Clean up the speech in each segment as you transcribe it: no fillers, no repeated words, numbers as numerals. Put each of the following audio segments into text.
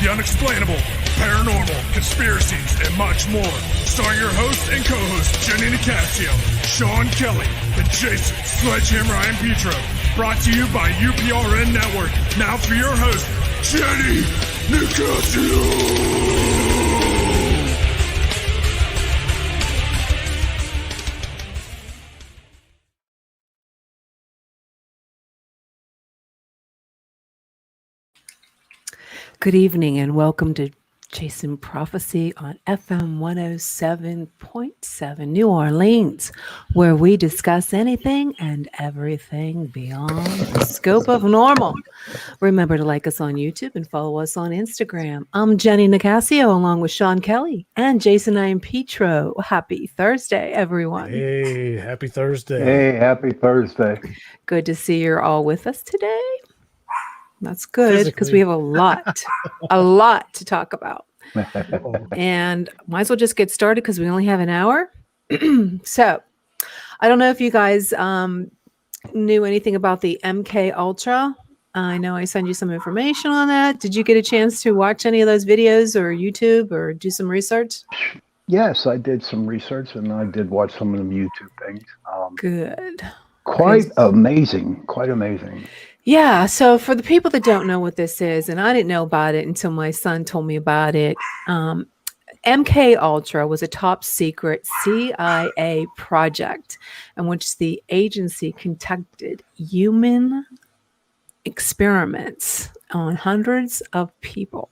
the unexplainable, paranormal, conspiracies, and much more. Starring your host and co-host, Jenny Nicasio, Sean Kelly, and Jason Sledgehammer Ryan Petro. Brought to you by UPRN Network. Now for your host, Jenny Nicasio. Good evening and welcome to Chasing Prophecy on FM 107.7 New Orleans, where we discuss anything and everything beyond the scope of normal. Remember to like us on YouTube and follow us on Instagram. I'm Jenny Nicasio along with Sean Kelly and Jason Ian Petro. Happy Thursday, everyone. Hey, happy Thursday. Hey, happy Thursday. Good to see you're all with us today. That's good because we have a lot to talk about. And might as well just get started because we only have an hour. So I don't know if you guys knew anything about the MK Ultra. I know I sent you some information on that. Did you get a chance to watch any of those videos or YouTube or do some research? Yes, I did some research and I did watch some of them YouTube things. Good. Quite amazing. Yeah, so for the people that don't know what this is, and I didn't know about it until my son told me about it, MK Ultra was a top secret CIA project in which the agency conducted human experiments on hundreds of people,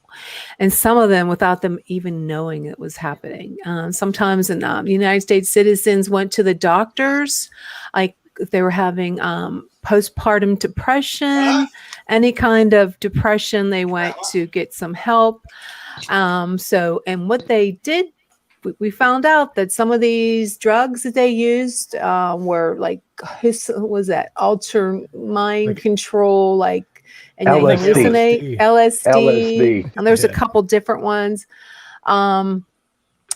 and some of them without them even knowing it was happening. Sometimes in the United States, citizens went to the doctors, like if they were having postpartum depression, any kind of depression, they went to get some help. And what they did, we found out that some of these drugs that they used were like, what was that? Mind control, like, and they hallucinate, LSD. And there's a couple different ones. And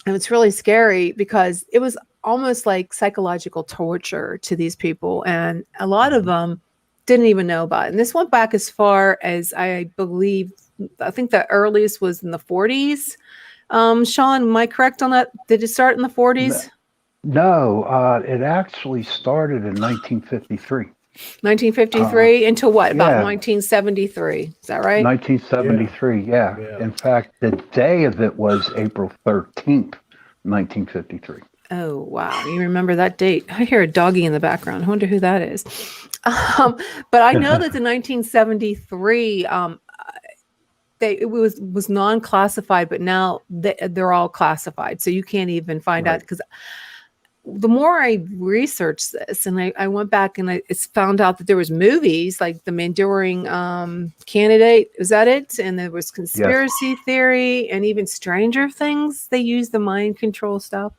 it's really scary because it was almost like psychological torture to these people. And a lot of them didn't even know about it. And this went back as far as I think the earliest was in the 40s. Sean, am I correct on that? Did it start in the 40s? No, it actually started in 1953. 1953 until what? About 1973. Is that right? 1973, yeah. In fact, the day of it was April 13th, 1953. Oh, wow. You remember that date. I hear a doggy in the background. I wonder who that is. But I know that the 1973, it was non-classified, but now they're all classified. So you can't even find out, because the more I researched this and I went back and I found out that there was movies like The Mandarin Candidate. Was that it? And there was conspiracy theory and even Stranger Things. They use the mind control stuff,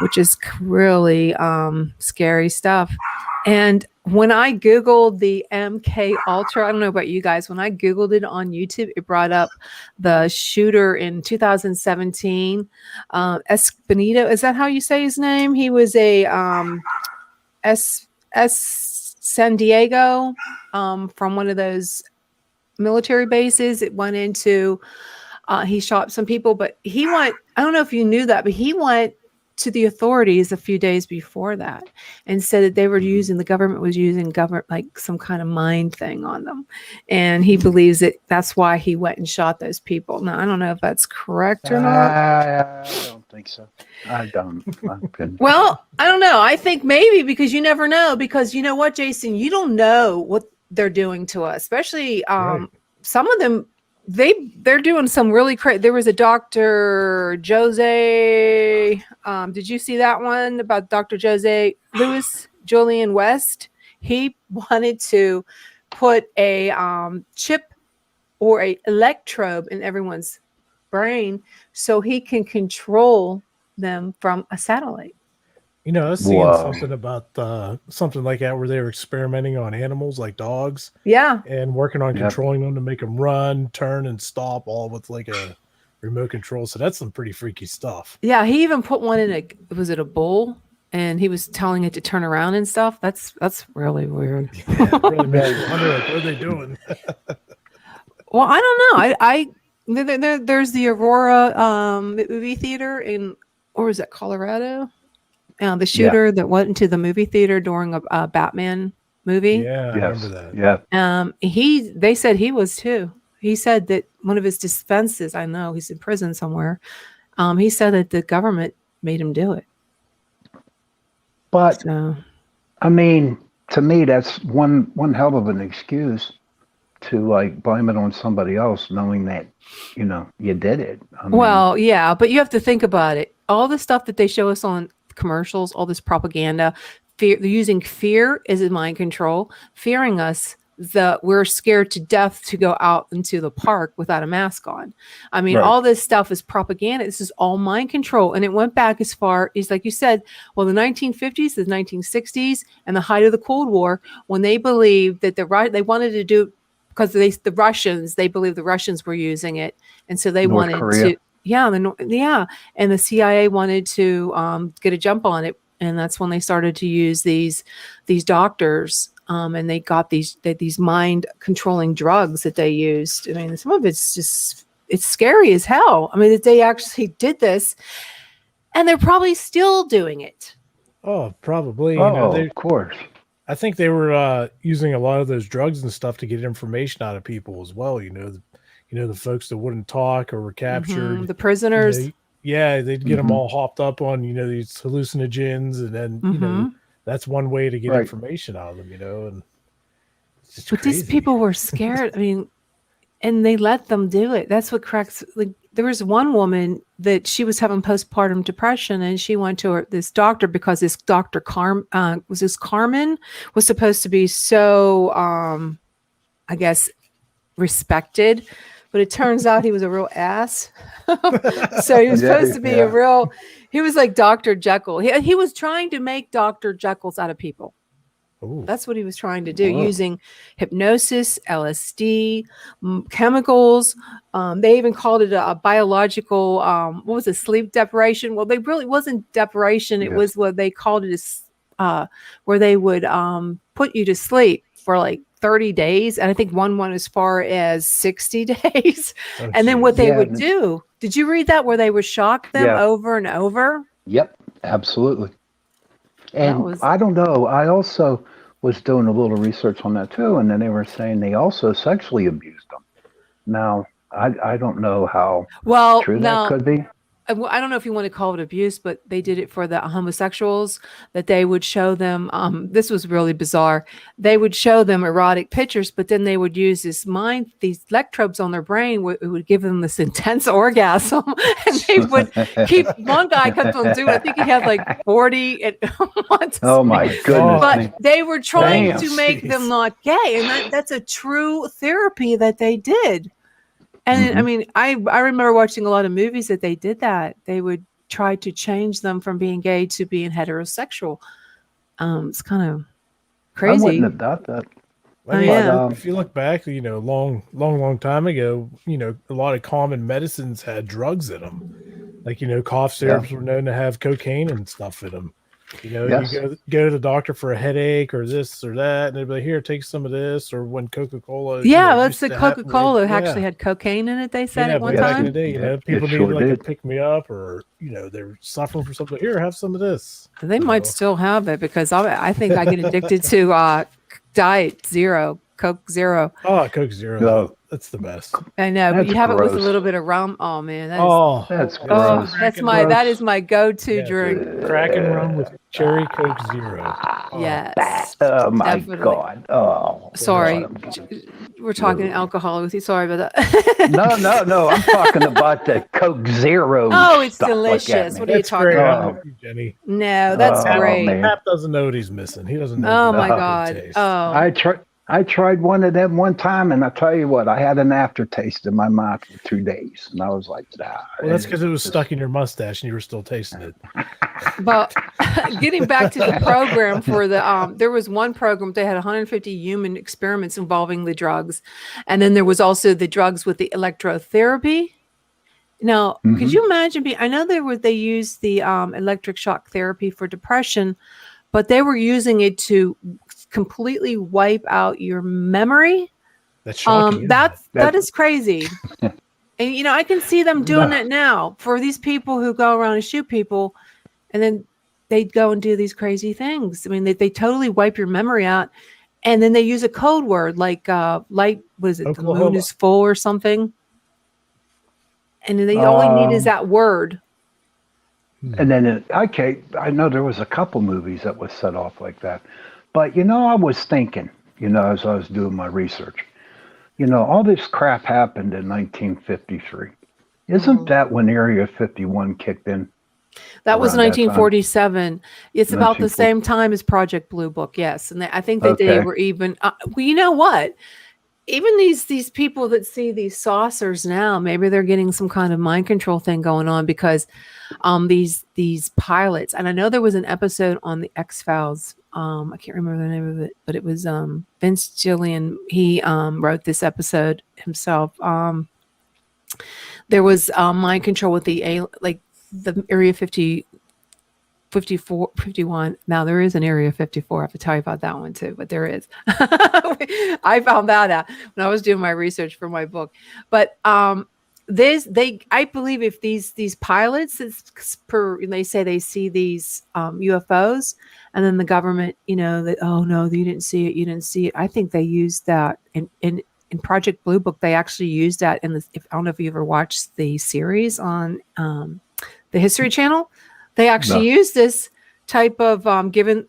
which is really scary stuff. And when I Googled the MK Ultra, I don't know about you guys, when I Googled it on YouTube, it brought up the shooter in 2017, Espinito. Is that how you say his name? He was a San Diego from one of those military bases. It went into, he shot some people, but he went, I don't know if you knew that, but he went to the authorities a few days before that and said that they were the government was using like some kind of mind thing on them. And he believes that's why he went and shot those people. Now, I don't know if that's correct or not. I don't think so. I don't. Well, I don't know. I think maybe, because you never know, because you know what, Jason, you don't know what they're doing to us, especially some of them. They're doing some really crazy. There was a Dr. Jose. Did you see that one about Dr. Jose Louis Julian West? He wanted to put a chip or a electrode in everyone's brain so he can control them from a satellite. You know, I was seeing something about something like that where they were experimenting on animals like dogs. Yeah. And working on controlling them to make them run, turn, and stop, all with like a remote control. So that's some pretty freaky stuff. Yeah. He even put one in was it a bull? And he was telling it to turn around and stuff. That's really weird. Yeah, really mad. I wonder, like, what are they doing? Well, I don't know. There's the Aurora movie theater in, or was that Colorado? The shooter that went into the movie theater during a Batman movie. Yeah, I remember that. Yeah. They said he was too. He said that one of his defenses, I know he's in prison somewhere. He said that the government made him do it. But I mean, to me, that's one hell of an excuse to like blame it on somebody else, knowing that, you did it. Well, yeah, but you have to think about it. All the stuff that they show us on commercials, all this propaganda, fear, they're using fear as a mind control, fearing us that we're scared to death to go out into the park without a mask on. I mean, all this stuff is propaganda. This is all mind control. And it went back as far as, like you said, the 1950s, the 1960s, and the height of the Cold War, when they believed that they wanted to do, because they believed the Russians were using it. And so they wanted to, and the CIA wanted to get a jump on it. And that's when they started to use these doctors. And they got these mind controlling drugs that they used. I mean, some of it's scary as hell. I mean, that they actually did this, and they're probably still doing it. Oh, probably. Of course. I think they were using a lot of those drugs and stuff to get information out of people as well. The folks that wouldn't talk or were captured, the prisoners. They'd get them all hopped up on these hallucinogens, and then that's one way to get information out of them, and but these people were scared. I mean, and they let them do it. That's what cracks. Like, there was one woman that she was having postpartum depression, and she went to this doctor because this Dr. Carmen was supposed to be so, I guess, respected, but it turns out he was a real ass. So he was supposed to be he was like Dr. Jekyll. He was trying to make Dr. Jekylls out of people. Ooh. That's what he was trying to do, using hypnosis, LSD, chemicals. They even called it a biological, what was it, sleep deprivation? Well, they really wasn't deprivation. It was what they called it as, where they would put you to sleep for like 30 days. And I think one went as far as 60 days. And then what they would do, did you read that, where they would shock them over and over? Yep, absolutely. And I don't know. I also was doing a little research on that too. And then they were saying they also sexually abused them. Now, I don't know how true that could be. I don't know if you want to call it abuse, but they did it for the homosexuals, that they would show them. This was really bizarre. They would show them erotic pictures, but then they would use these electrodes on their brain. It would give them this intense orgasm. And they would keep, one guy kept on doing, I think he had like 40 at once. Oh my goodness. But they were trying to make them not gay. And that's a true therapy that they did. And I mean, I remember watching a lot of movies that they did that. They would try to change them from being gay to being heterosexual. It's kind of crazy. I wouldn't have thought that. If you look back, long time ago, a lot of common medicines had drugs in them. Like, cough syrups were known to have cocaine and stuff in them. You go to the doctor for a headache or this or that, and they'd be like, here, take some of this. Or when Coca-Cola. That's the Coca-Cola actually had cocaine in it, they said at one time. Back in the day, people needed like a pick-me-up, or, they're suffering from something. Here, have some of this. They might still have it, because I think I get addicted to Diet Zero, Coke Zero. Oh, Coke Zero. No. That's the best. I know, but you have it with a little bit of rum. Oh man, that's gross. That is my go-to drink. Kraken rum with cherry Coke Zero. Yes. Oh my God. Oh. Sorry, we're talking alcohol with you. Sorry about that. No. I'm talking about the Coke Zero. Oh, it's delicious. What are you talking about, Jenny? No, that's great. Pap doesn't know what he's missing. He doesn't know. Oh my God. Oh. I tried one of them one time, and I tell you what, I had an aftertaste in my mouth for 2 days, and I was like, Well, that's because it was stuck in your mustache, and you were still tasting it. But getting back to the program for the, there was one program, they had 150 human experiments involving the drugs, and then there was also the drugs with the electrotherapy. Now, could you imagine I know they used the electric shock therapy for depression, but they were using it to completely wipe out your memory. That's shocking. That is crazy. And I can see them doing that now for these people who go around and shoot people, and then they go and do these crazy things. I mean, they totally wipe your memory out, and then they use a code word like light. Was it Oklahoma. The moon is full or something? And then all they need is that word. And then I know there was a couple movies that was set off like that, but I was thinking, as I was doing my research, all this crap happened in 1953. Isn't that when Area 51 kicked in? That was 1947. It's about the same time as Project Blue Book, yes. And I think that they were even. Well, you know what? Even these people that see these saucers now, maybe they're getting some kind of mind control thing going on because these pilots. And I know there was an episode on the X-Files. I can't remember the name of it, but it was Vince Gilligan. He wrote this episode himself. There was mind control with the Area 50, 54, 51. Now there is an Area 54. I have to tell you about that one too, but there is. I found that out when I was doing my research for my book. But I believe if these pilots, they say they see these UFOs, and then the government, that oh no, you didn't see it. I think they used that in Project Blue Book. They actually used that I don't know if you ever watched the series on the History Channel. They actually use this type of given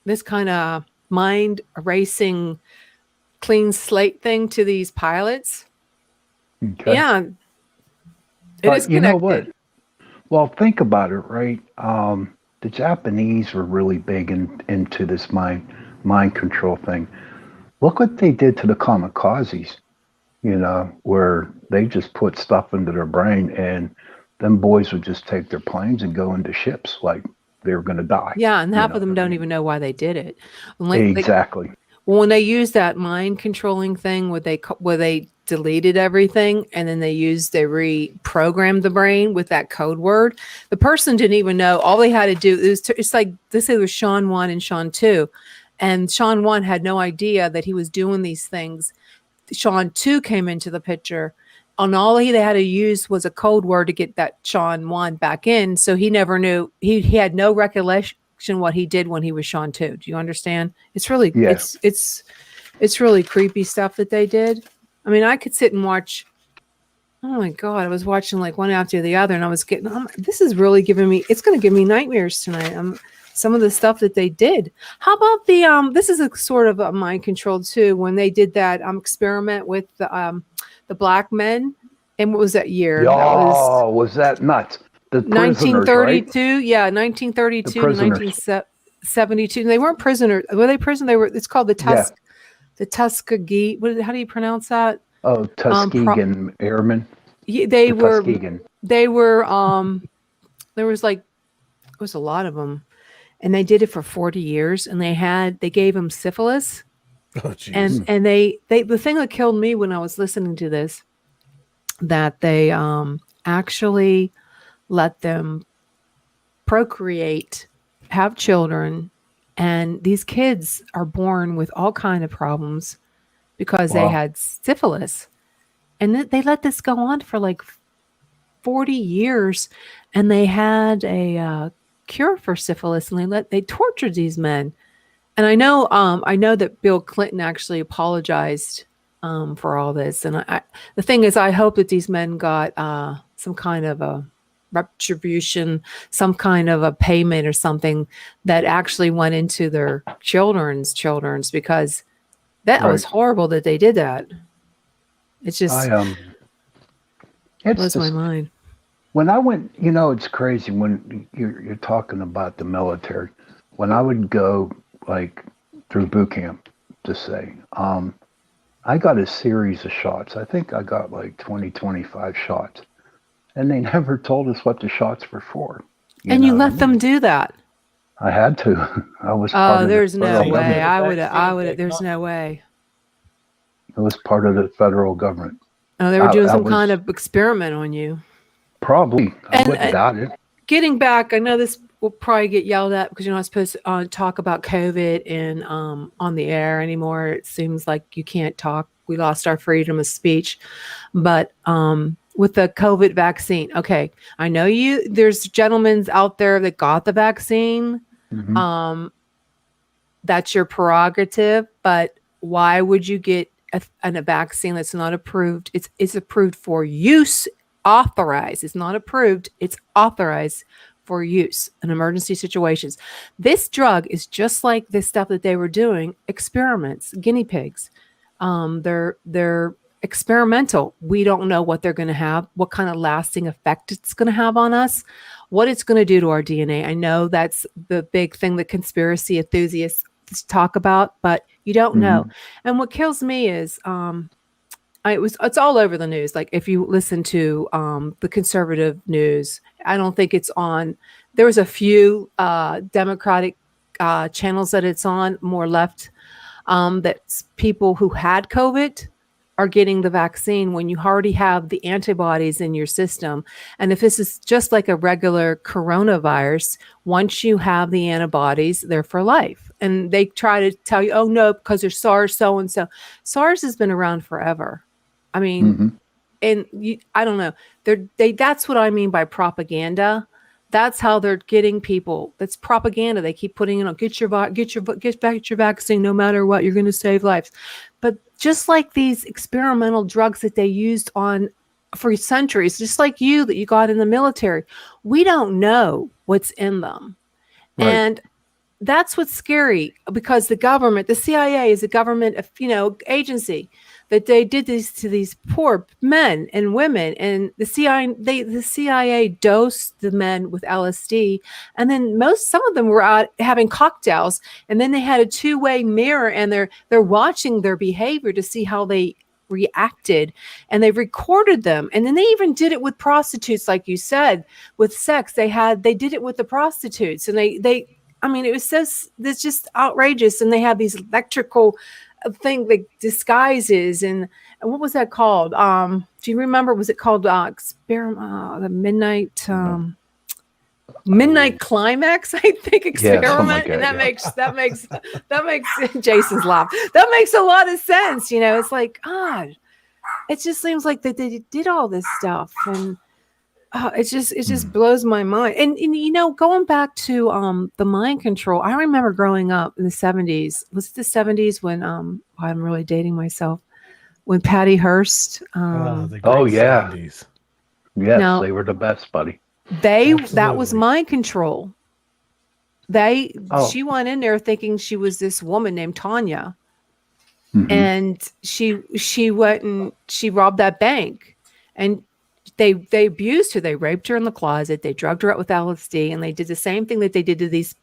this kind of mind erasing clean slate thing to these pilots. Okay. Yeah. But you know what? Well, think about it, right? The Japanese were really big into this mind control thing. Look what they did to the kamikazes, where they just put stuff into their brain and them boys would just take their planes and go into ships like they were going to die. Yeah, and half of them don't even know why they did it. Exactly. When they used that mind controlling thing, where they deleted everything and then they reprogrammed the brain with that code word, the person didn't even know. All they had to do it's like this. It was Sean 1 and Sean 2, and Sean 1 had no idea that he was doing these things. Sean 2 came into the picture. And all they had to use was a code word to get that Sean 1 back in. So he never knew. He had no recollection what he did when he was Sean 2. Do you understand? It's really it's really creepy stuff that they did. I mean, I could sit and watch. Oh my God, I was watching like one after the other, and I was getting. This is really giving me. It's going to give me nightmares tonight. Some of the stuff that they did. How about the this is a sort of a mind control too. When they did that experiment with the black men, and what was that year? Oh, was that nuts? The 1932, right? Yeah, 1932 to 1972. They weren't prisoners. Were they prisoners? They were. It's called the Tuskegee. How do you pronounce that? Oh, Tuskegee Airmen. Yeah, they were. They were. There was it was a lot of them, and they did it for 40 years, and they gave them syphilis. Oh, geez. And they the thing that killed me when I was listening to this, that they actually let them procreate, have children, and these kids are born with all kind of problems because they had syphilis, and they let this go on for like 40 years, and they had a cure for syphilis, and they tortured these men. And I know that Bill Clinton actually apologized for all this. And the thing is, I hope that these men got some kind of a retribution, some kind of a payment or something that actually went into their children's, because that was horrible that they did that. It's just it blows my mind. When I went, it's crazy when you're talking about the military. When I would go through boot camp, to say, I got a series of shots. I think I got 20, 25 shots, and they never told us what the shots were for. And you let them do that? I had to. I was. Oh, there's no way. I would. There's no way. It was part of the federal government. Oh, they were doing some kind of experiment on you. Probably. I wouldn't doubt it. Getting back, I know this will probably get yelled at because you're not supposed to talk about COVID and on the air anymore. It seems like you can't talk. We lost our freedom of speech. But with the COVID vaccine. Okay. I know there's gentlemen out there that got the vaccine. Mm-hmm. That's your prerogative, but why would you get a vaccine that's not approved? It's approved for use, authorized. It's not approved. It's authorized for use in emergency situations. This drug is just like the stuff that they were doing, experiments, guinea pigs. They're experimental. We don't know what they're going to have, what kind of lasting effect it's going to have on us, what it's going to do to our DNA. I know that's the big thing that conspiracy enthusiasts talk about, but you don't know. And what kills me is it's all over the news. Like if you listen to the conservative news, I don't think it's on. There was a few Democratic channels that it's on, more left, that people who had COVID are getting the vaccine when you already have the antibodies in your system. And if this is just like a regular coronavirus, once you have the antibodies, they're for life. And they try to tell you, oh no, because there's SARS, so-and-so. SARS has been around forever. I mean, and I don't know. That's what I mean by propaganda. That's how they're getting people. That's propaganda. They keep putting in, get your vaccine, no matter what, you're going to save lives. But just like these experimental drugs that they used on for centuries, just like that you got in the military, we don't know what's in them. Right. And that's what's scary, because the government, the CIA is a government, agency, that they did this to these poor men and women, and the CIA dosed the men with LSD, and then some of them were out having cocktails, and then they had a two-way mirror, and they're watching their behavior to see how they reacted, and they recorded them. And then they even did it with prostitutes, like you said, with sex. They did it with the prostitutes, and they I mean, it was it's just outrageous. And they have these electrical thing that disguises, and what was that called? Do you remember? Was it called the midnight climax? I think experiment, and that makes Jason's laugh. That makes a lot of sense. It's like, God, it just seems like that they did all this stuff, and it just blows my mind. And going back to the mind control, I remember growing up in the 70s. Was it the 70s when I'm really dating myself, when Patty Hearst the great 70s. Yes, they were the best, buddy. That was mind control. She went in there thinking she was this woman named Tanya. And she went and she robbed that bank, and they abused her. They raped her in the closet. They drugged her up with LSD, and they did the same thing that they did to these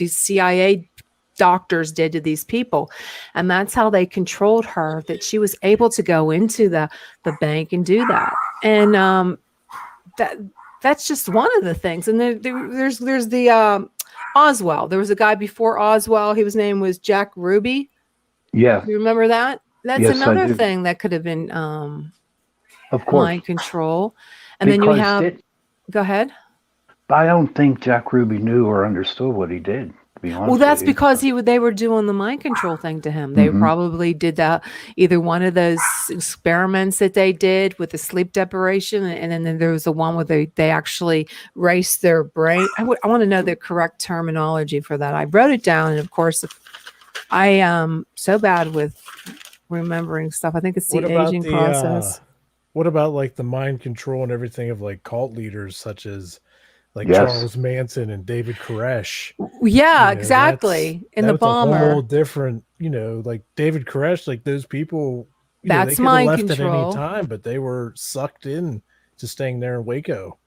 CIA doctors did to these people. And that's how they controlled her, that she was able to go into the bank and do that. And that's just one of the things. And there's the Oswell. There was a guy before Oswell. His name was Jack Ruby. Yeah. You remember that? That's another thing that could have been of course, mind control. And because then you have go ahead. I don't think Jack Ruby knew or understood what he did, to be honest. Well, that's because they were doing the mind control thing to him. They probably did that, either one of those experiments that they did with the sleep deprivation, and then there was the one where they actually raced their brain. I want to know the correct terminology for that. I wrote it down, and of course, I am so bad with remembering stuff. I think it's the aging process. What about like the mind control and everything of like cult leaders such as like Charles Manson and David Koresh? Yeah, exactly. And the bomber. A whole different, like David Koresh, like those people. That's they mind left control at any time, but they were sucked in to staying there in Waco.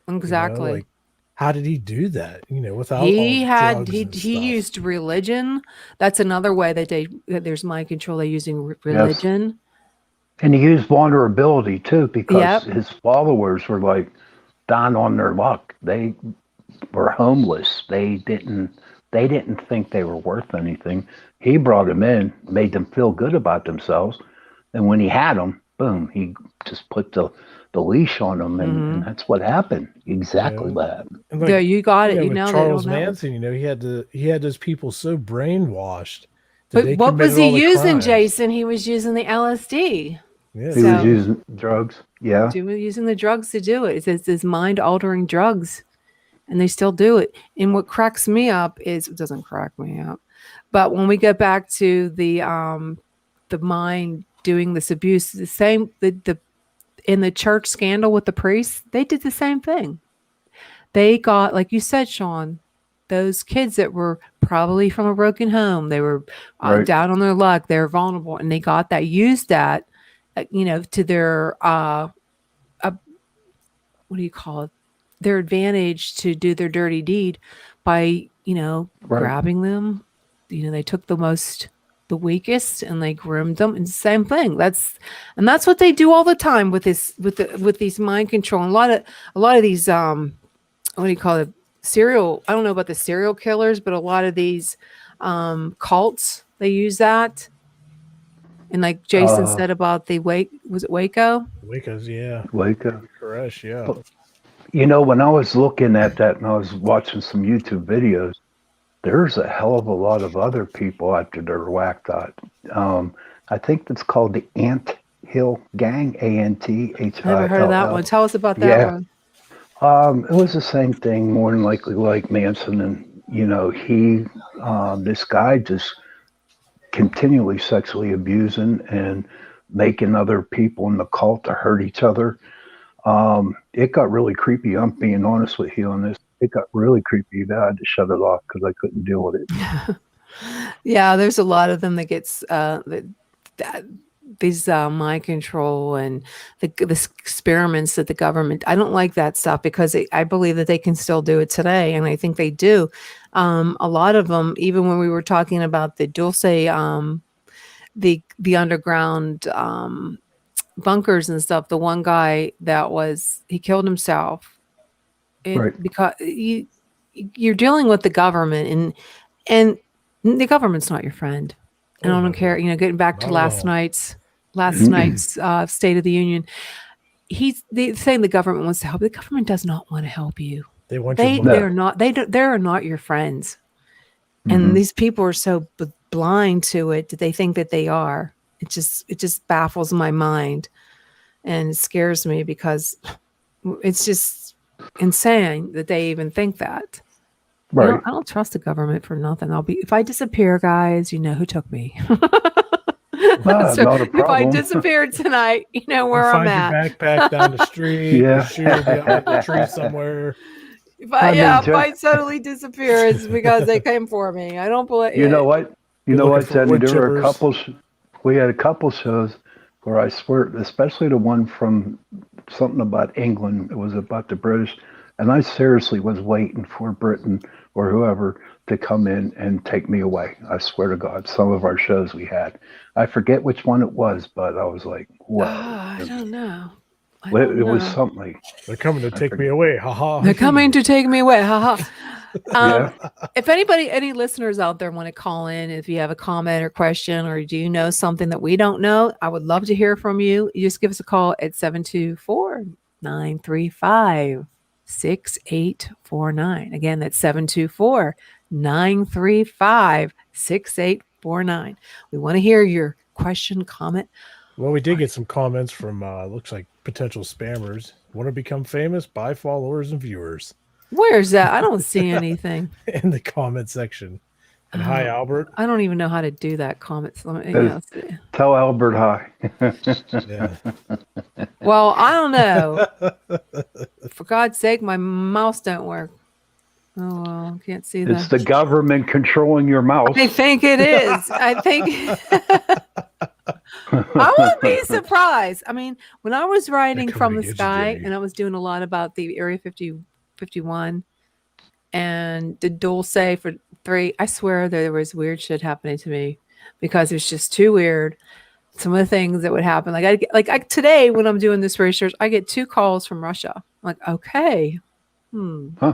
Exactly. Like, how did he do that? Without he used religion. That's another way that there's mind control. They're using religion. Yes. And he used vulnerability too, because his followers were like down on their luck. They were homeless. They didn't think they were worth anything. He brought them in, made them feel good about themselves, and when he had them, boom, he just put the leash on them, and that's what happened. Exactly what happened. Like, you got it. Charles Manson, he had those people so brainwashed. But what was he using, Jason? He was using the LSD. Yeah, he was using drugs. Yeah. Using the drugs to do it. It's this mind-altering drugs. And they still do it. And what cracks me up is, it doesn't crack me up, but when we get back to the mind doing this abuse, the same, in the church scandal with the priests, they did the same thing. They got, like you said, Sean, those kids that were probably from a broken home, they were down on their luck, they were vulnerable, and they used that, to their, what do you call it? Their advantage to do their dirty deed by, grabbing them. They took the weakest, and they groomed them. And same thing. That's what they do all the time with this, with these mind control. And a lot of these, what do you call it? I don't know about the serial killers, but a lot of these cults, they use that. And like Jason said about was it Waco? Waco's, yeah. Waco. Koresh, yeah. But, when I was looking at that and I was watching some YouTube videos, there's a hell of a lot of other people out there that are whacked out. I think that's called the Ant Hill Gang, ANTHILL. Never heard of that one. Tell us about that one. It was the same thing, more than likely like Manson. And, this guy just continually sexually abusing and making other people in the cult to hurt each other. It got really creepy. I'm being honest with you on this. It got really creepy. I had to shut it off because I couldn't deal with it. Yeah, there's a lot of them that gets these mind control and the experiments that the government. I don't like that stuff because I believe that they can still do it today, and I think they do. A lot of them, even when we were talking about the Dulce, the underground bunkers and stuff. The one guy he killed himself. Because you're dealing with the government, and the government's not your friend. And I don't care. Getting back to last night's State of the Union, they're saying the government wants to help. The government does not want to help you. They want they are not. They are not your friends. And these people are so blind to it that they think that they are. It just baffles my mind, and it scares me because it's just insane that they even think that. Right. I don't trust the government for nothing. If I disappear, guys, you know who took me. Not a problem. If I disappeared tonight, you know where I'm at. Find your backpack down the street. Yeah. Shoe behind the tree somewhere. If I suddenly disappear, it's because they came for me. I don't believe. You know what, Jenny? There were a couple. We had a couple shows where I swear, especially the one from something about England. It was about the British, and I seriously was waiting for Britain or whoever to come in and take me away. I swear to God, some of our shows we had. I forget which one it was, but I was like, wow. I don't know. It was something. They're coming to take me away. Ha ha. They're coming to take me away. Ha ha. If any listeners out there want to call in, if you have a comment or question, or do you know something that we don't know, I would love to hear from you. You just give us a call at 724-935-6849. Again, that's 724-935-6849. We want to hear your question, comment. Well, we did get some comments from looks like potential spammers. Want to become famous? Buy followers and viewers. Where's that? I don't see anything in the comment section. And hi, Albert. I don't even know how to do that comment. Tell Albert hi. Yeah. Well, I don't know. For God's sake, my mouse don't work. Oh, well, can't see that. It's the government controlling your mouse. I think it is. I think I won't be surprised. I mean, when I was writing From the Sky, and I was doing a lot about the Area 51 and the Dulce for 3, I swear there was weird shit happening to me because it's just too weird. Some of the things that would happen, today when I'm doing this research, I get 2 calls from Russia. I'm like, okay, Huh?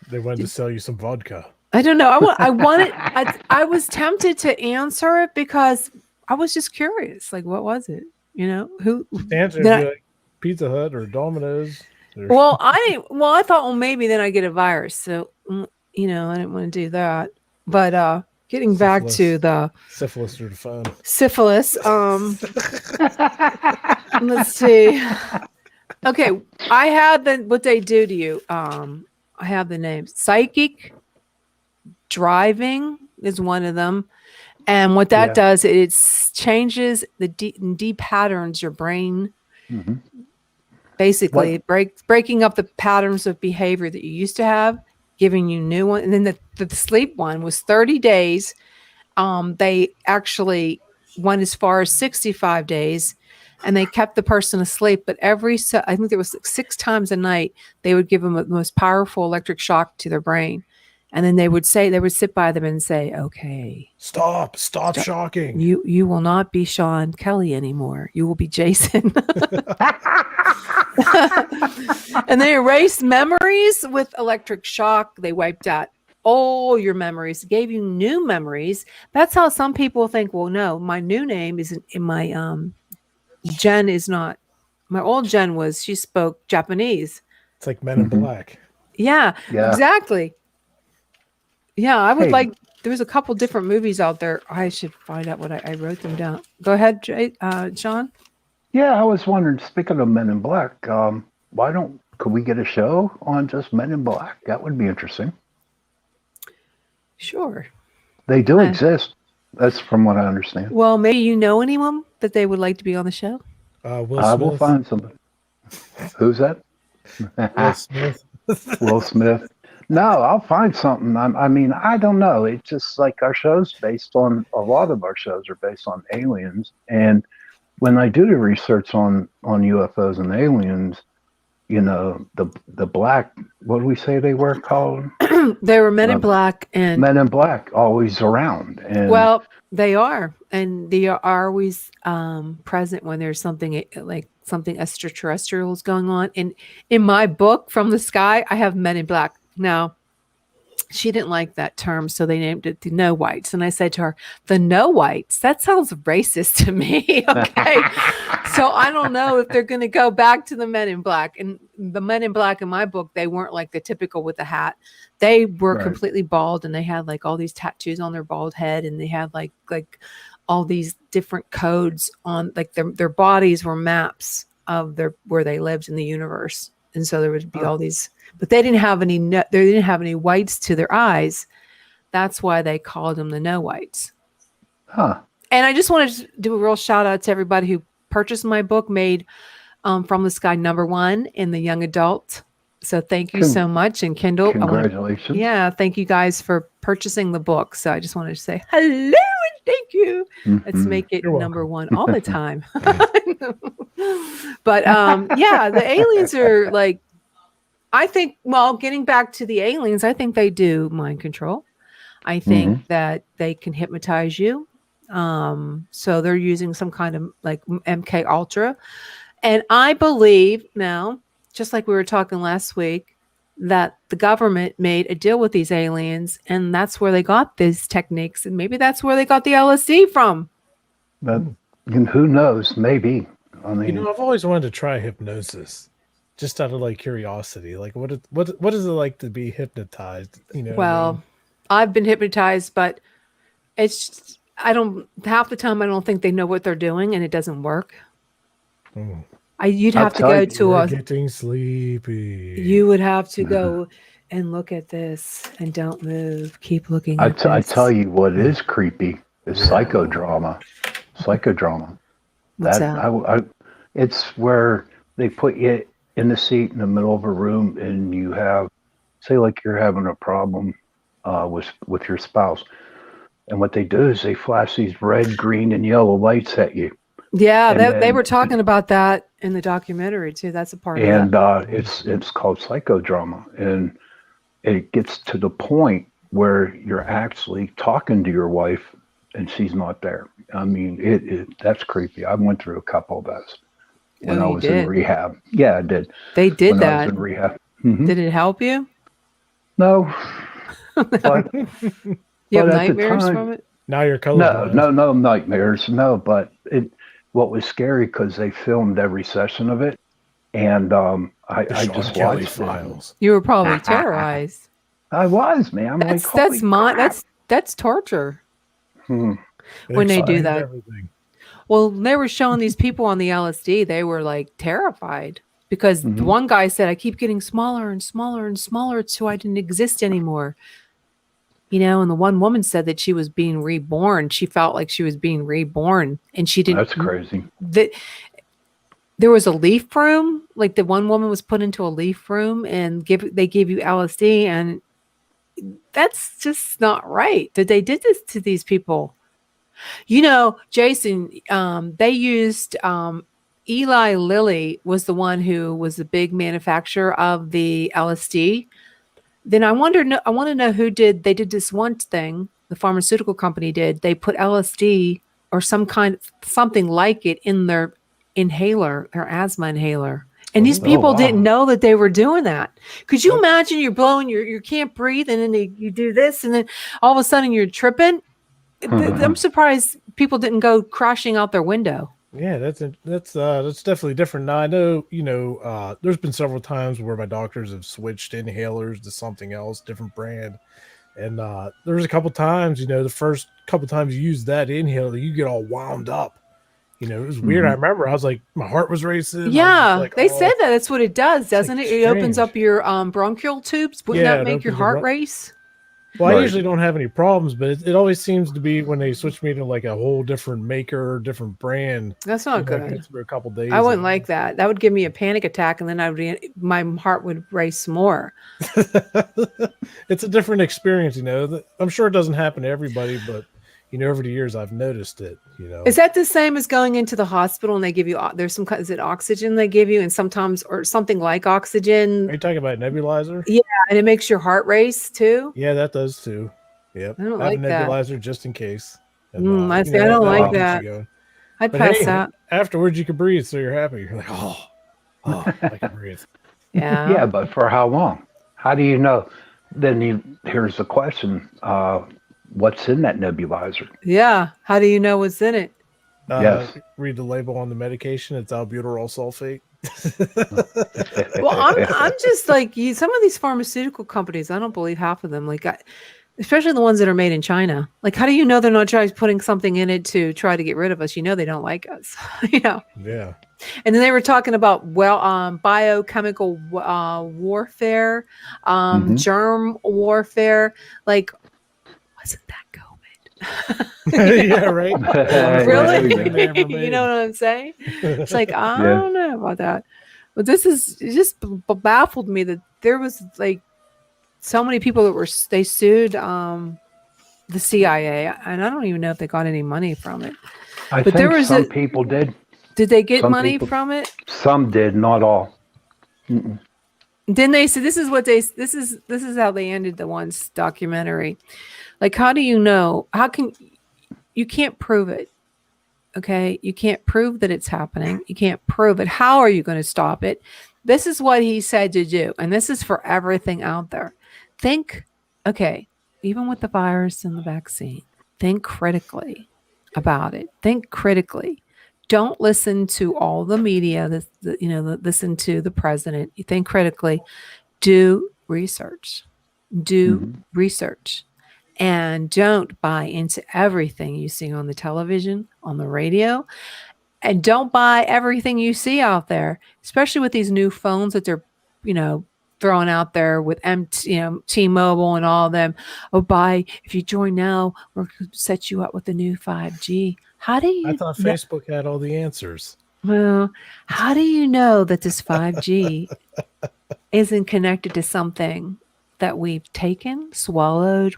They wanted to sell you some vodka. I don't know. I was tempted to answer it because I was just curious. Like, what was it? Who? The answer would be like Pizza Hut or Domino's. Well, I thought, maybe then I get a virus. So, I didn't want to do that. But getting back to the syphilis or the phone. Syphilis. Let's see. Okay, I have what they do to you. I have the names. Psychic driving is one of them. And what that does, it changes the de-patterns your brain. Mm-hmm. Basically, breaking up the patterns of behavior that you used to have, giving you new one. And then the sleep one was 30 days. They actually went as far as 65 days, and they kept the person asleep. But I think there was 6 times a night, they would give them the most powerful electric shock to their brain. And then they would sit by them and say, okay, stop shocking. You will not be Sean Kelly anymore. You will be Jason. And they erased memories with electric shock. They wiped out all your memories, gave you new memories. That's how some people think, well, no, my new name isn't in my, Jen is not, my old Jen she spoke Japanese. It's like Men in Black. Yeah, exactly. Yeah, I would there's a couple different movies out there. I should find out what I wrote them down. Go ahead, Sean. Yeah, I was wondering, speaking of Men in Black, could we get a show on just Men in Black? That would be interesting. Sure. They do exist. That's from what I understand. Well, maybe you know anyone that they would like to be on the show? Will Smith. I will find somebody. Who's that? Will Smith. Will Smith. No, I'll find something. I mean, I don't know. It's just like a lot of our shows are based on aliens. And when I do the research on UFOs and aliens, you know, the black, what do we say they were called? They were Men in Black. And Men in Black, always around. And well, they are. And they are always present when there's something extraterrestrial is going on. And in my book, From the Sky, I have Men in Black. Now, she didn't like that term, so they named it the No Whites. And I said to her, the No Whites? That sounds racist to me. Okay. So I don't know if they're going to go back to the Men in Black. And the Men in Black in my book, they weren't like the typical with the hat. They were completely bald, and they had like all these tattoos on their bald head, and they had like all these different codes on, like their bodies were maps of where they lived in the universe. And so there would be all these, but they didn't have any whites to their eyes. That's why they called them the No Whites. Huh. And I just wanted to do a real shout out to everybody who purchased my book, made From the Sky #1 in the young adult. So thank you so much. And Kindle. Congratulations. Thank you guys for purchasing the book. So I just wanted to say hello and thank you. Mm-hmm. Let's make it #1 all the time. But the aliens are like, I think, well, getting back to the aliens, I think they do mind control. I think that they can hypnotize you. So they're using some kind of like MK Ultra. And I believe now, just like we were talking last week, that the government made a deal with these aliens, and that's where they got these techniques. And maybe that's where they got the LSD from. But who knows? Maybe. I mean, I've always wanted to try hypnosis, just out of like curiosity. Like, what is it like to be hypnotized? Well, I've been hypnotized, but it's half the time I don't think they know what they're doing, and it doesn't work. You'd have to go to getting sleepy. You would have to go and look at this and don't move. Keep looking at this. I tell you what is creepy is psychodrama. Psychodrama. What's that? It's where they put you in the seat in the middle of a room, and you have, say, like you're having a problem with your spouse, and what they do is they flash these red, green, and yellow lights at you. Yeah, they were talking about that in the documentary too. That's a part of it. And it's called psychodrama, and it gets to the point where you're actually talking to your wife, and she's not there. I mean, that's creepy. I went through a couple of those when I was in rehab. Yeah, I did. They did when that. I was in rehab. Did it help you? No. But, you have nightmares from it? Now you're colorblind. No nightmares. No, but what was scary because they filmed every session of it, and I just watched files. You were probably terrorized. I was, man. That's torture. when they do that. Everything. Well, they were showing these people on the LSD. They were like terrified because the one guy said, "I keep getting smaller and smaller and smaller, so I didn't exist anymore." You know, and the one woman said that she was being reborn. She felt like she was being reborn, and she didn't. That's crazy. There was a leaf room, like the one woman was put into a leaf room, and they gave you LSD, and that's just not right that they did this to these people. You know, Jason, they used Eli Lilly was the one who was the big manufacturer of the LSD. Then I want to know who did. They did this one thing. The pharmaceutical company did. They put LSD or something like it in their inhaler, their asthma inhaler. And these people didn't know that they were doing that. Could you imagine you're blowing, you can't breathe, and then you do this, and then all of a sudden you're tripping? I'm surprised people didn't go crashing out their window. Yeah, that's definitely different. Now I know, there's been several times where my doctors have switched inhalers to something else, different brand. And there was a couple times, the first couple times you use that inhaler, you get all wound up. It was weird. I remember I was like, my heart was racing. Yeah, like, they said that's what it does, doesn't it? It opens up your bronchial tubes. Wouldn't that make your heart race? Well, I usually don't have any problems, but it always seems to be when they switch me to like a whole different maker, different brand. That's not good. For a couple days. I wouldn't like that. That would give me a panic attack, and then my heart would race more. It's a different experience, I'm sure it doesn't happen to everybody, but over the years I've noticed it. Is that the same as going into the hospital and they give you is it oxygen they give you, and sometimes or something like oxygen? Are you talking about nebulizer? Yeah, and it makes your heart race too. Yeah, that does too. Yep. I don't have like a nebulizer just in case. And, I don't like that. I'd pass out. Afterwards, you can breathe, so you're happy. You're like, oh, I can breathe. Yeah. Yeah, but for how long? How do you know? Then here's the question. What's in that nebulizer? Yeah. How do you know what's in it? Yes. Read the label on the medication. It's albuterol sulfate. Well, I'm just like some of these pharmaceutical companies. I don't believe half of them. Like, especially the ones that are made in China. Like, how do you know they're not putting something in it to try to get rid of us? They don't like us. Yeah. And then they were talking about biochemical warfare, germ warfare. Like, wasn't that COVID? Yeah, right. Really? You know what I'm saying? It's like, I don't know about that. But it just baffled me that there was like so many people that they sued the CIA, and I don't even know if they got any money from it. I think some people did. Did they get money from it? Some did, not all. Mm-mm. Then they said this is how they ended the one's documentary. Like, how do you know? You can't prove it. Okay. You can't prove that it's happening. You can't prove it. How are you going to stop it? This is what he said to do. And this is for everything out there. Think, okay, even with the virus and the vaccine, think critically about it. Think critically. Don't listen to all the media, listen to the president. You think critically. Do research. Research. And don't buy into everything you see on the television, on the radio. And don't buy everything you see out there, especially with these new phones that they're, throwing out there with T-Mobile and all of them. If you join now, we're going to set you up with the new 5G. How do you? I thought Facebook had all the answers. Well, how do you know that this 5G isn't connected to something that we've taken, swallowed?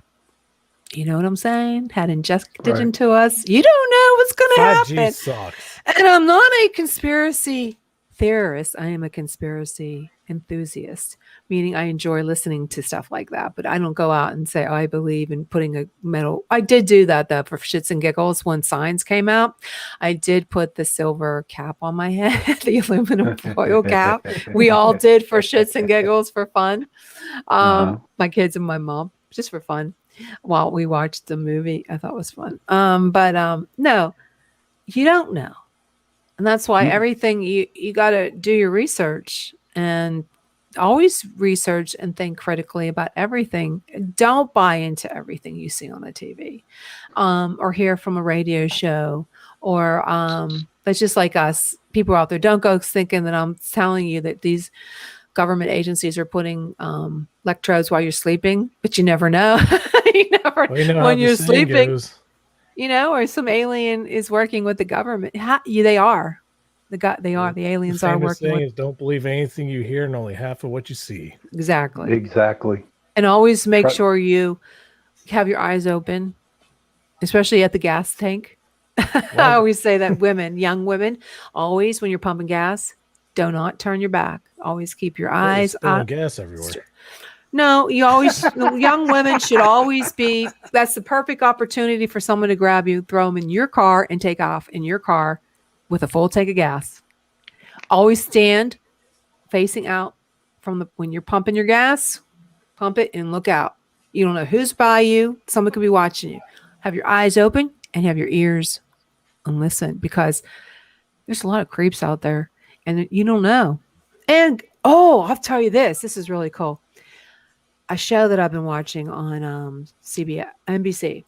You know what I'm saying? Had injected into us. You don't know what's going to happen. 5G sucks. And I'm not a conspiracy theorist. I am a conspiracy enthusiast, meaning I enjoy listening to stuff like that, but I don't go out and say, I believe in putting a metal. I did do that though for shits and giggles when signs came out. I did put the silver cap on my head, the aluminum foil cap. We all did for shits and giggles for fun. My kids and my mom, just for fun while we watched the movie. I thought it was fun. But no, you don't know. And that's why everything you got to do your research. And always research and think critically about everything. Don't buy into everything you see on the TV, or hear from a radio show, or that's just like us. People out there, don't go thinking that I'm telling you that these government agencies are putting electrodes while you're sleeping, but you never know. You never when you're sleeping, or some alien is working with the government. They are. The aliens are working. The saying is, don't believe anything you hear and only half of what you see. Exactly. And always make sure you have your eyes open, especially at the gas tank. I always say that young women, always when you're pumping gas, do not turn your back. Always keep your eyes on gas everywhere. No, young women should always be, that's the perfect opportunity for someone to grab you, throw them in your car, and take off in your car with a full tank of gas. Always stand facing out when you're pumping your gas, pump it and look out. You don't know who's by you. Someone could be watching you. Have your eyes open and have your ears and listen, because there's a lot of creeps out there and you don't know. And, I'll tell you this is really cool. A show that I've been watching on NBC.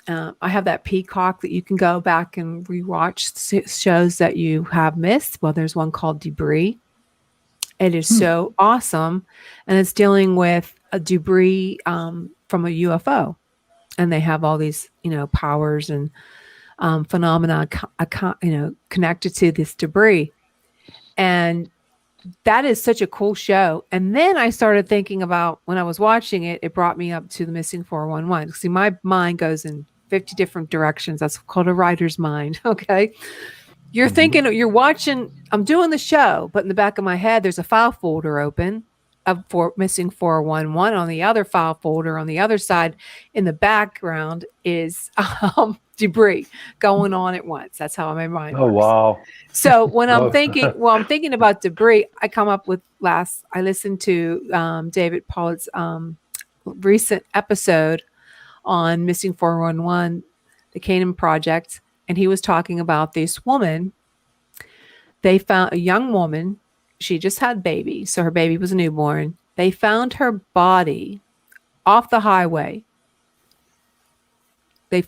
I have that Peacock that you can go back and rewatch shows that you have missed. Well, there's one called Debris. It is so awesome. And it's dealing with a debris from a UFO. And they have all these, powers and phenomena, connected to this debris. And that is such a cool show. And then I started thinking about, when I was watching it, it brought me up to the missing 411. See, my mind goes in 50 different directions. That's called a writer's mind. Okay. You're thinking, you're watching, I'm doing the show, but in the back of my head, there's a file folder open for missing 411. On the other file folder, on the other side, in the background is debris going on at once. That's how my mind works. Wow. So when I'm thinking about debris, I come up with I listened to David Pollitt's recent episode on Missing 411, the Canaan Project, and he was talking about this woman. They found a young woman. She just had baby, so her baby was a newborn. They found her body off the highway. They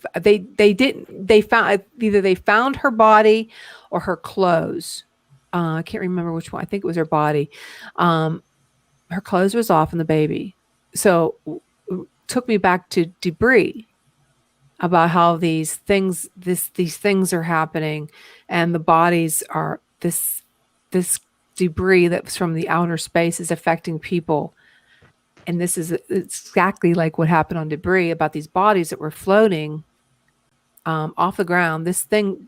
found her body or her clothes. I can't remember which one. I think it was her body. Her clothes was off and the baby. So it took me back to Debris, about how these things are happening, and the bodies are this debris that's from the outer space is affecting people. And it's exactly like what happened on Debris, about these bodies that were floating off the ground. This thing,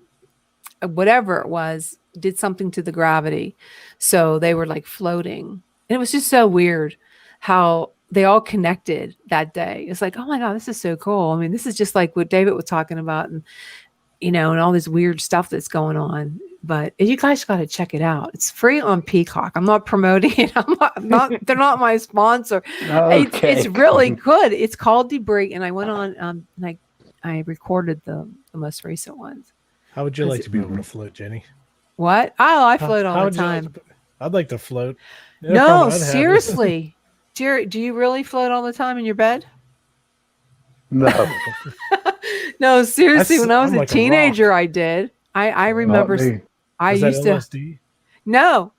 whatever it was, did something to the gravity. So they were like floating. And it was just so weird how they all connected that day. It's like, oh my God, this is so cool. I mean, this is just like what David was talking about, and and all this weird stuff that's going on. But you guys got to check it out. It's free on Peacock. I'm not promoting it. I'm not they're not my sponsor. Okay. It's really good. It's called Debris. And I went on and I recorded the most recent ones. How would you like to be able to float, Jenny? What? Oh, I float all the time. I'd like to float. No, seriously. Do you really float all the time in your bed? No. No, seriously. When I was a teenager, I did. I remember. I used to. LSD? No,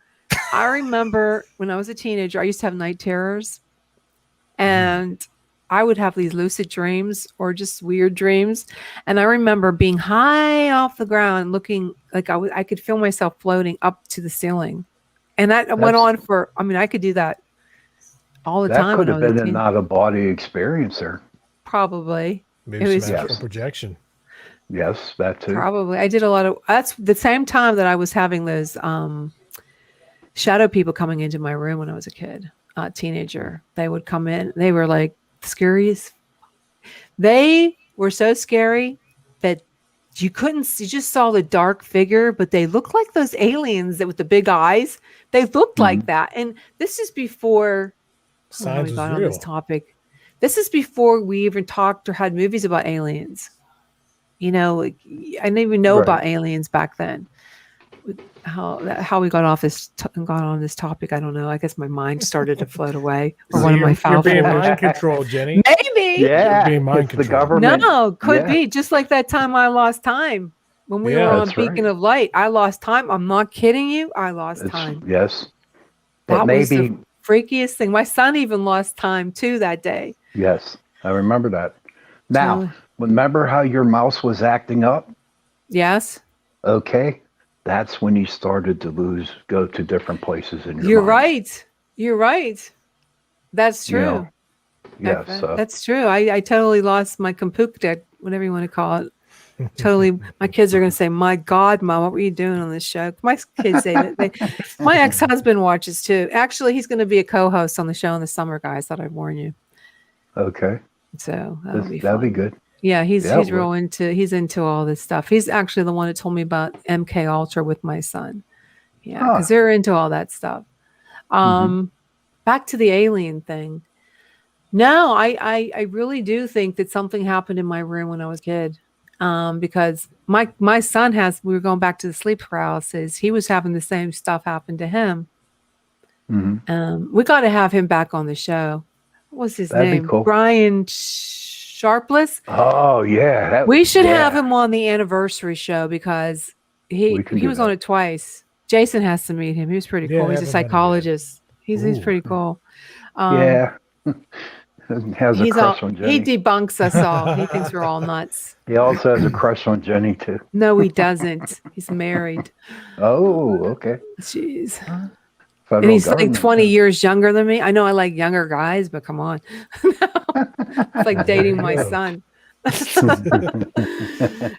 I remember when I was a teenager, I used to have night terrors, and I would have these lucid dreams or just weird dreams. And I remember being high off the ground, looking like I could feel myself floating up to the ceiling, and that went on for. I mean, I could do that all the time. That could have been an out-of-body experience there. Probably. Maybe it was some astral projection. Yes, that too. Probably. I did a lot of. That's the same time that I was having those shadow people coming into my room when I was a kid, teenager. They would come in. They were like scariest. They were so scary that you couldn't. You just saw the dark figure, but they looked like those aliens with the big eyes. They looked like that. And this is before. Science we got on this topic. This is before we even talked or had movies about aliens. I didn't even know about aliens back then. how we got off got on this topic. I don't know. I guess my mind started to float away. Or So one of my you're being mind controlled, Jenny. Maybe. Yeah, being mind the government. No, could be just like that time I lost time when we were on Beacon of Light. I lost time. I'm not kidding you. I lost time. Yes, but that maybe was the freakiest thing. My son even lost time too that day. Yes, I remember that. Now, remember how your mouse was acting up? Yes. Okay. That's when you started to go to different places in your You're mind. right. You're right. That's true. Yeah, that's true. I totally lost my compukta, whatever you want to call it. Totally. My kids are going to say, "My God, Mom, what were you doing on this show?" My kids say that. My ex-husband watches too. Actually, he's going to be a co-host on the show in the summer, guys. Thought I'd warn you. Okay. So that'll be good. Yeah, he's into all this stuff. He's actually the one that told me about MK Ultra with my son. Yeah, because they're into all that stuff. Back to the alien thing. No, I really do think that something happened in my room when I was a kid. Because my son we were going back to the sleep paralysis. He was having the same stuff happen to him. We got to have him back on the show. What's his name? Cool. Brian Sharpless. Oh yeah, we should have him on the anniversary show because he was on it twice. Jason has to meet him. He was pretty cool. He's a psychologist. He's pretty cool. Has a crush on Jenny. He debunks us all. He thinks we're all nuts. He also has a crush on Jenny too. No, he doesn't. He's married. Oh, okay. Jeez. And he's like 20 years younger than me. I know I like younger guys, but come on. It's like dating my son.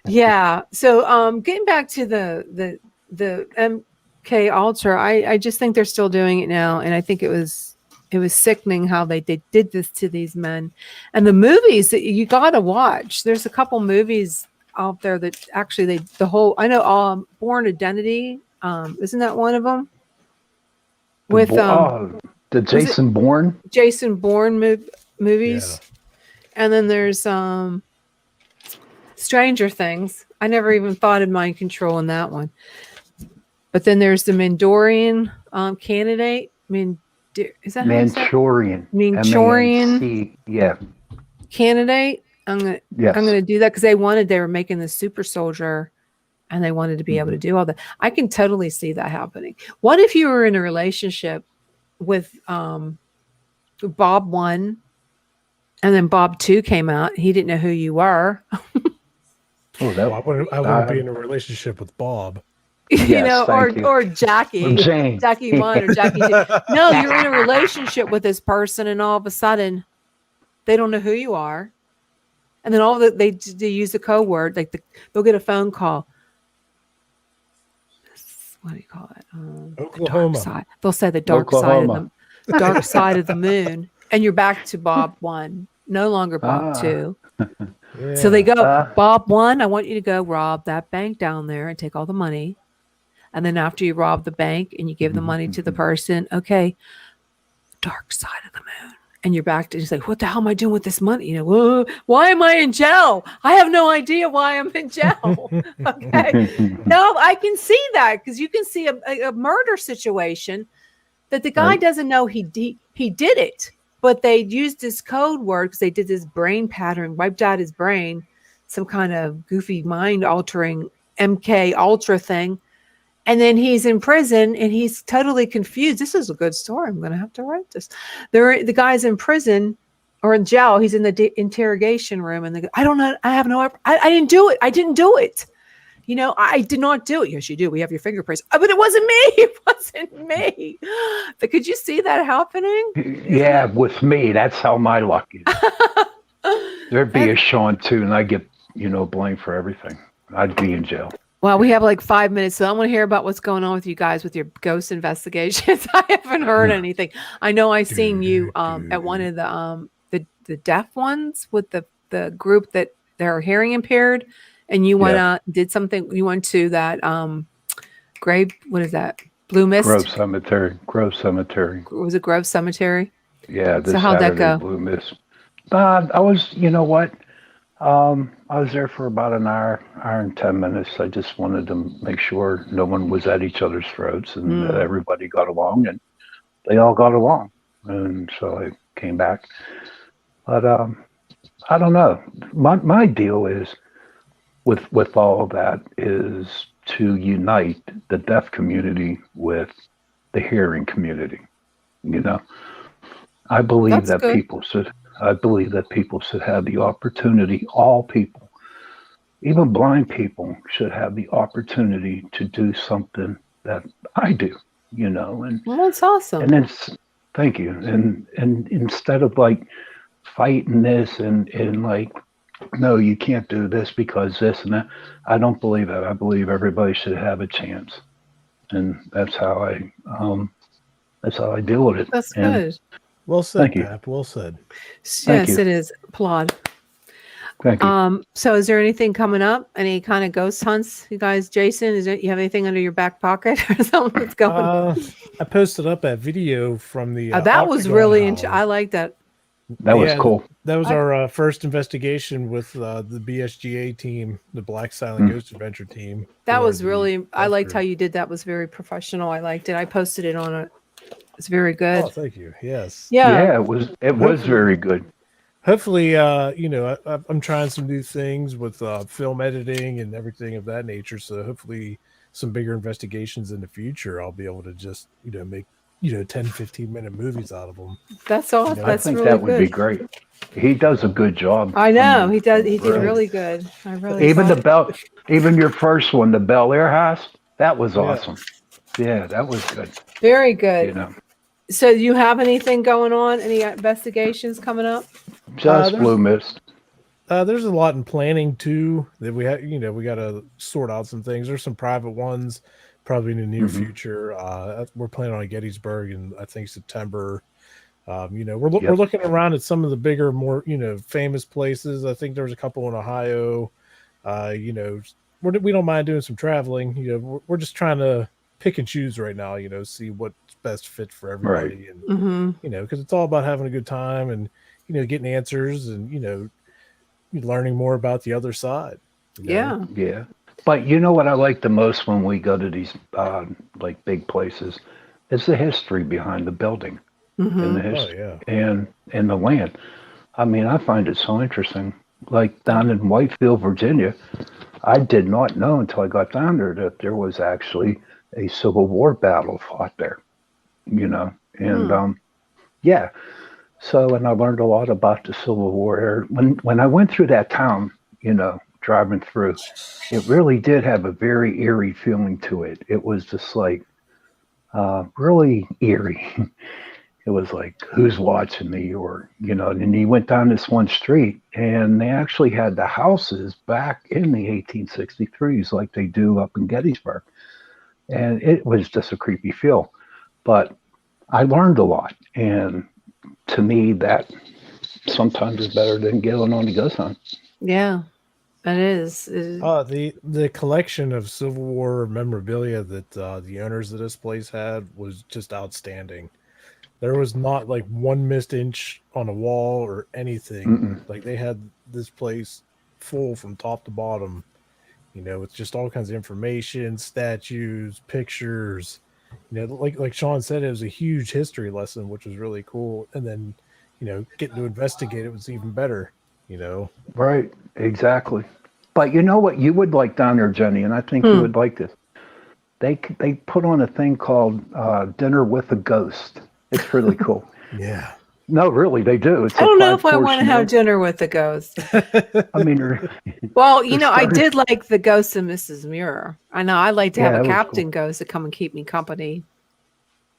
Yeah. So getting back to the MK Ultra, I just think they're still doing it now. And I think it was sickening how they did this to these men. And the movies that you got to watch, there's a couple movies out there that actually Born Identity. Isn't that one of them? With the Jason Bourne movies, and then there's Stranger Things. I never even thought of mind control in that one, but then there's the Mandalorian candidate. Is that Manchurian? Manchurian, yeah. Candidate. I'm gonna do that because they were making the super soldier. And they wanted to be able to do all that. I can totally see that happening. What if you were in a relationship with Bob 1 and then Bob 2 came out? He didn't know who you were. I wouldn't be in a relationship with Bob. Or Jackie. Jackie 1 or Jackie 2. No, you're in a relationship with this person and all of a sudden they don't know who you are. And then they use the code word. Like they'll get a phone call. What do you call it? Oklahoma. The dark side. They'll say the dark side of the moon, and you're back to Bob 1, no longer Bob 2. Yeah. So they go, Bob 1, I want you to go rob that bank down there and take all the money. And then after you rob the bank and you give the money to the person, okay, dark side of the moon. And you're back to just like, what the hell am I doing with this money? Why am I in jail? I have no idea why I'm in jail. Okay. No, I can see that because you can see a murder situation that the guy doesn't know he did it, but they used this code word because they did this brain pattern, wiped out his brain, some kind of goofy mind altering MK Ultra thing. And then he's in prison and he's totally confused. This is a good story. I'm going to have to write this. The guy's in prison or in jail. He's in the interrogation room and I don't know. I didn't do it. I didn't do it. I did not do it. Yes, you do. We have your fingerprints. But it wasn't me. It wasn't me. But could you see that happening? Yeah, with me. That's how my luck is. There'd be a Sean too, and I get, blamed for everything. I'd be in jail. Well, we have like 5 minutes, so I want to hear about what's going on with you guys with your ghost investigations. I haven't heard anything. I know I seen you at one of the deaf ones with the group that they're hearing impaired, and you went out and did something. You went to that grave. What is that? Blue Mist. Grove Cemetery. Was it Grove Cemetery? Yeah. So how'd that go? Blue Mist. I was. You know what? I was there for about an hour and 10 minutes. I just wanted to make sure no one was at each other's throats and that everybody got along, and they all got along. And so I came back. But I don't know. My deal is with all of that is to unite the deaf community with the hearing community. You know, I believe that people should have the opportunity, all people, even blind people should have the opportunity to do something that I do, you know. And well, that's awesome. And then, thank you. And instead of like fighting this and like, no, you can't do this because this and that, I don't believe that. I believe everybody should have a chance. And that's how I deal with it. That's good. Well said, Thank you. Pat. Well said. Yes, it is. Applaud. Thank you. So is there anything coming up? Any kind of ghost hunts, you guys? Jason, you have anything under your back pocket or something that's going on? I posted up that video from the that was really I like that. That was cool. That was our first investigation with the BSGA team, the Black Silent Ghost Adventure team. That was really, I liked how you did that. Was very professional. I liked it. I posted it on it. It's very good. Oh, thank you. Yes. Yeah, it was very good. Hopefully, you know, I'm trying some new things with film editing and everything of that nature. So hopefully some bigger investigations in the future, I'll be able to just, you know, make, 10, 15-minute movies out of them. That's all. I think really that would be great. He does a good job. I know he does. He did really good. I really even your first one, the Bel Air House, that was awesome. Yeah, that was good. Very good. You know. So, do you have anything going on? Any investigations coming up? Just Blue Mist. There's a lot in planning too that we have. We got to sort out some things. There's some private ones. Probably in the near future. We're planning on Gettysburg in, I think, September. We're looking around at some of the bigger, more, famous places. I think there's a couple in Ohio. We don't mind doing some traveling. We're just trying to pick and choose right now, see what's best fit for everybody. Right. And, because it's all about having a good time and, getting answers and, learning more about the other side. Yeah. Yeah. But you know what I like the most when we go to these like big places is the history behind the building and the history and the land. I mean, I find it so interesting. Like down in Whitefield, Virginia, I did not know until I got down there that there was actually a Civil War battle fought there. And yeah. So, and I learned a lot about the Civil War era. When I went through that town, driving through, it really did have a very eerie feeling to it. It was just like really eerie. It was like, who's watching me? Or, and you went down this one street and they actually had the houses back in the 1863s like they do up in Gettysburg. And it was just a creepy feel. But I learned a lot. And to me, that sometimes is better than going on the ghost hunt. Yeah. It is. The collection of Civil War memorabilia that the owners of this place had was just outstanding. There was not like one missed inch on a wall or anything. Mm-mm. Like they had this place full from top to bottom, with just all kinds of information, statues, pictures. Like Sean said, it was a huge history lesson, which was really cool. And then, getting to investigate it was even better. Right, exactly. But you know what you would like down there, Jenny, and I think you would like this. They put on a thing called Dinner with a Ghost. It's really cool. Yeah. No, really, they do. I don't know if I want to have dinner with a ghost. I mean, well, I did like the Ghost of Mrs. Muir. I know I like to have a captain ghost to come and keep me company.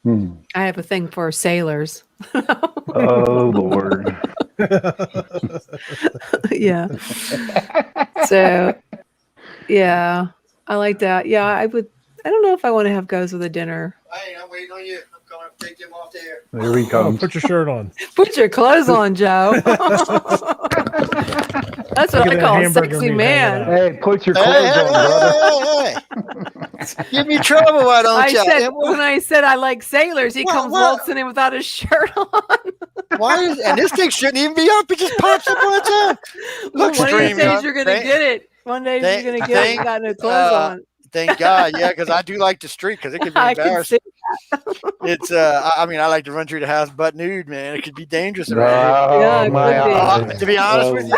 I have a thing for sailors. Oh, Lord. Yeah. So, yeah, I like that. Yeah, I would. I don't know if I want to have ghosts with a dinner. Hey, I'm waiting on you. I'm going to take them off there. There we go. Put your shirt on. Put your clothes on, Joe. That's what I call a sexy man. Hey, put your clothes on, brother. Hey. Give me trouble, why don't you? When I said I like sailors, he comes waltzing in without his shirt on. And this thing shouldn't even be up. It just pops up on its own. Look, one of these days you're gonna get it. One day you're gonna get it. You got no clothes on. Thank God, yeah, because I do like the street because it could be embarrassing. It's I mean, I like to run through the house butt nude, man. It could be dangerous around here. To be honest with you,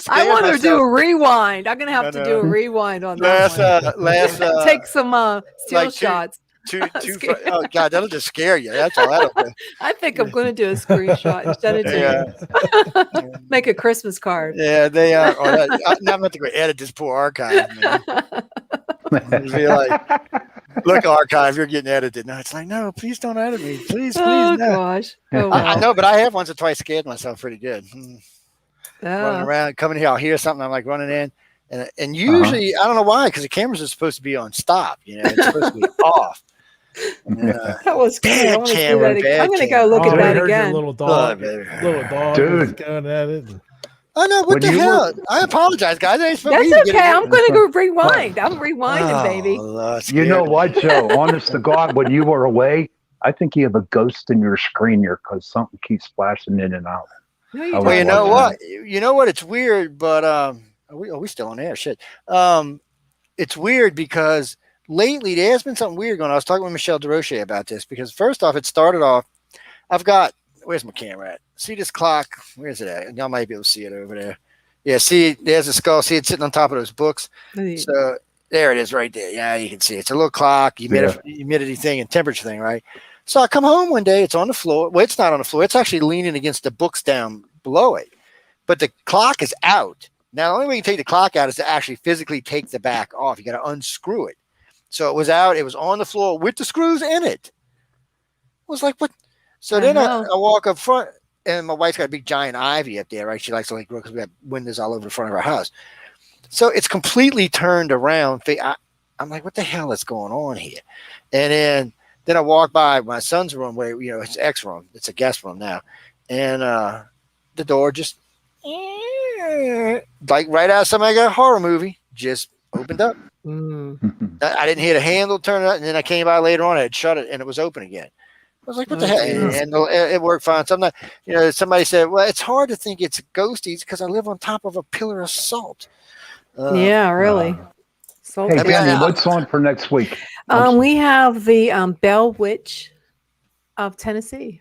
I want to do a rewind. I'm gonna have to do a rewind on that. Take some still shots. Oh God, that'll just scare you. That's all that'll do. I think I'm going to do a screenshot and send it to you. Make a Christmas card. Yeah, they are. I'm not to go edit this poor archive, man. Be like, look, archive, you're getting edited. No, it's like, no, please don't edit me, please. Oh no. Gosh. Oh, wow. I know, but I have once or twice scared myself pretty good. Running around, coming here, I'll hear something. I'm like running in. And usually, I don't know why, because the cameras are supposed to be on stop. It's supposed to be off. That was good. I'm going to go look at that again. Little dog dude, going at it. I know, what the hell? I apologize, guys. That's okay. I'm going to go rewind. I'm rewinding, baby. You know what, Joe? Honest to God, when you were away, I think you have a ghost in your screen here because something keeps flashing in and out. Well, you know what? You know what? It's weird, but are we still on air? Shit. It's weird because lately there has been something weird going on. I was talking with Michelle DeRoche about this because first off, it started off. I've got, where's my camera at? See this clock? Where's it at? Y'all might be able to see it over there. Yeah, see, there's a skull. See it sitting on top of those books. So there it is right there. Yeah, you can see it. It's a little clock, humidity thing and temperature thing, right? So I come home one day. It's on the floor. Well, it's not on the floor. It's actually leaning against the books down below it. But the clock is out. Now, the only way you can take the clock out is to actually physically take the back off. You got to unscrew it. So it was out. It was on the floor with the screws in it. I was like, what? So then I walk up front, and my wife's got a big giant ivy up there, right? She likes to grow because we have windows all over the front of our house. So it's completely turned around. I'm like, what the hell is going on here? And then I walk by my son's room where, his ex room. It's a guest room now. And the door just, like right out of somebody got a horror movie, just opened up. I didn't hear the handle turn it, and then I came by later on. I had shut it, and it was open again. I was like, "What the heck?" And it worked fine. So I'm not, somebody said, "Well, it's hard to think it's ghosties because I live on top of a pillar of salt." Yeah, really. Hey, Danny, what's on for next week? We have the Bell Witch of Tennessee,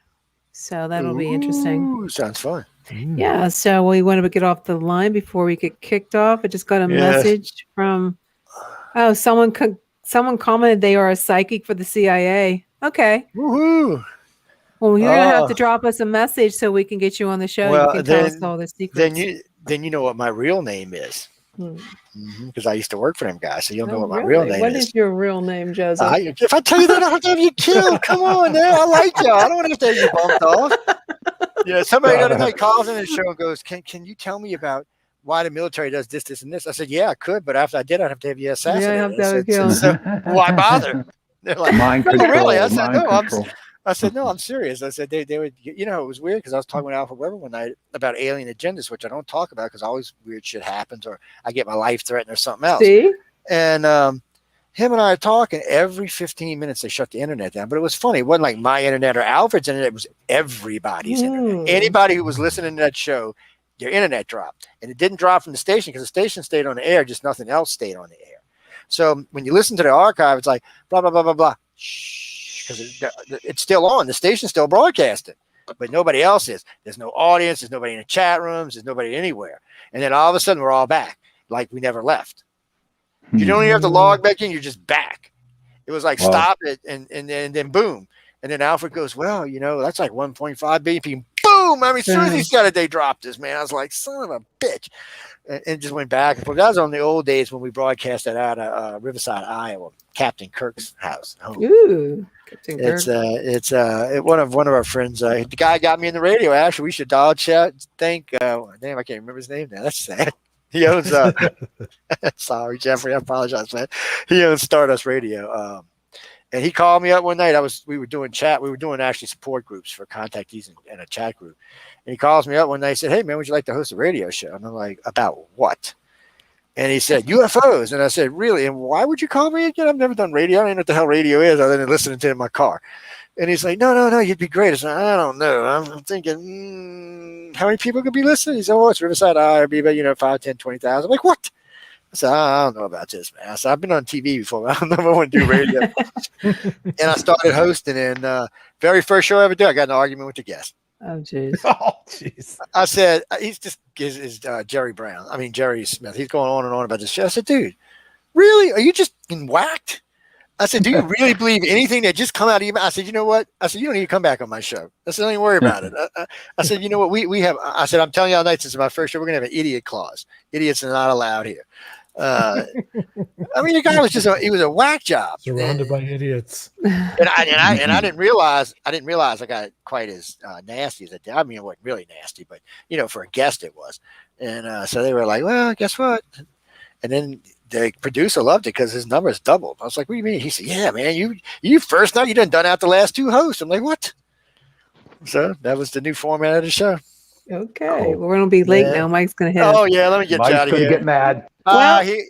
so that'll be interesting. Sounds fun. Yeah, so we want to get off the line before we get kicked off. I just got a message from someone commented they are a psychic for the CIA. Okay. Woohoo! Well, you're gonna have to drop us a message so we can get you on the show. Well, you can tell us all the secrets. Then you know what my real name is. Because I used to work for them guys, so you'll know what my real name is. What is your real name, Joseph? If I tell you that, I'll have to have you killed. Come on, man. I like you. I don't want to have you bumped off. Yeah, somebody the other night calls in the show and goes, "Can you tell me about why the military does this, this, and this?" I said, "Yeah, I could, but after I did, I'd have to have you assassinated." Yeah, I have to have so, why bother? They're like, mind control, really? I said, no, I'm serious. I said, they would, it was weird because I was talking with Alpha Weber one night about alien agendas, which I don't talk about because always weird shit happens or I get my life threatened or something else. See? And him and I are talking every 15 minutes. They shut the internet down, but it was funny. It wasn't like my internet or Alfred's internet. It was everybody's internet. Anybody who was listening to that show, their internet dropped. And it didn't drop from the station because the station stayed on the air, just nothing else stayed on the air. So when you listen to the archive, it's like blah, blah, blah, blah, blah. Shh, because it's still on. The station's still broadcasting, but nobody else is. There's no audience. There's nobody in the chat rooms. There's nobody anywhere. And then all of a sudden, we're all back like we never left. You don't even have to log back in. You're just back. It was like stop it and then boom. And then Alfred goes, well, that's like 1.5 billion people. Boom. I mean, as soon as he said it, they dropped this, man. I was like, son of a bitch. And just went back and forth. That was on the old days when we broadcasted out of Riverside, Iowa, Captain Kirk's house. Ooh, Captain Kirk. It's one of our friends. The guy got me in the radio. Actually, we should dial chat. Damn, I can't remember his name now. That's sad. He owns. Sorry, Jeffrey. I apologize, man. He owns Stardust Radio. And he called me up one night. We were doing chat. We were doing actually support groups for contactees and a chat group. And he calls me up one night. He said, "Hey, man, would you like to host a radio show?" And I'm like, "About what?" And he said, "UFOs." And I said, "Really? And why would you call me again? I've never done radio. I don't even know what the hell radio is other than listening to it in my car." And he's like, no, you'd be great. I said, I don't know. I'm thinking, how many people could be listening? He said, it's Riverside. It'd be about, 5, 10, 20,000. I'm like, what? I said, I don't know about this, man. I said, I've been on TV before, but I don't know if I want to do radio. And I started hosting, and very first show I ever did, I got in an argument with the guest. Oh, jeez. I said, he's Jerry Brown. I mean, Jerry Smith. He's going on and on about this show. I said, dude, really? Are you just whacked? I said, do you really believe anything that just come out of your mouth? I said, you know what? I said, you don't need to come back on my show. I said, don't even worry about it. I said, you know what? We have, I said, I'm telling you all night, since my first show, we're going to have an idiot clause. Idiots are not allowed here. I mean, the guy was he was a whack job. Surrounded by idiots. And I didn't realize I got quite as nasty as I did. I mean, it wasn't really nasty, but, for a guest it was. And so they were like, well, guess what? And then the producer loved it because his numbers doubled. I was like, what do you mean? He said, yeah, man, you first night, you done out the last 2 hosts. I'm like, what? So that was the new format of the show. Okay. Well, we're going to be late now. Mike's going to hit us. Oh, yeah. Let me get you out of here. Mike's going to get mad.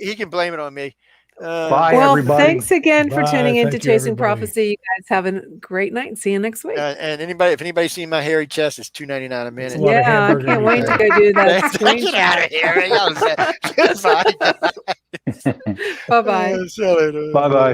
He can blame it on me. Bye, everybody. Thanks again for tuning in to Chasing Prophecy. You guys have a great night and see you next week. And if anybody's seen my hairy chest, it's $2.99 a minute. Yeah, I can't wait to go do that. Get out of here. Bye-bye. Bye-bye. Bye-bye.